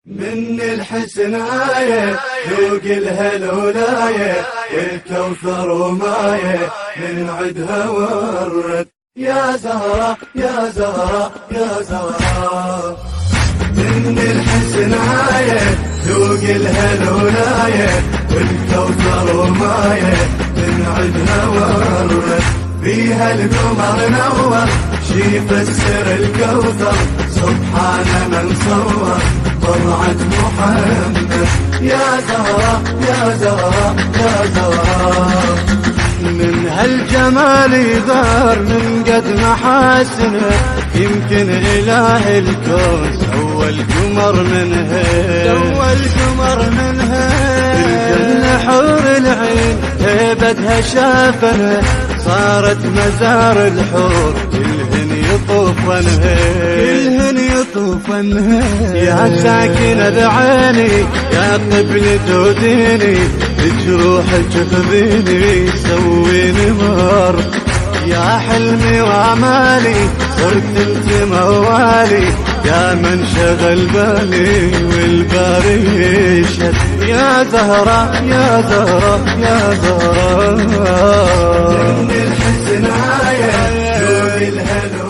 من الحسناية ذوق الهلولاية والكوثر وماية من عدها ورد يا زهرة يا زهرة يا زهرة. من الحسناية ذوق الهلولاية والكوثر وماية من عدها ورد فيها القمر نور شي يفسر الكوثر سبحان من صور طلعت محمد يا زهرة يا زهرة يا زهرة. من هالجمال يظهر من قد محاسنه يمكن إله الكون سوى القمر منها سوى القمر منها. الجنة حور العين هيبتها شافنا صارت مزار الحور كلهن يطوفنها كلهن يطوفنها. يا ساكنة بعيني يا قبلة وديني بجروحك خذيني سويني مار يا حلمي وامالي صرت انت موالي يا من شغل بالي والباري يشهد يا زهرة يا زهرة يا زهرة. من الحسناية ذوق الهلو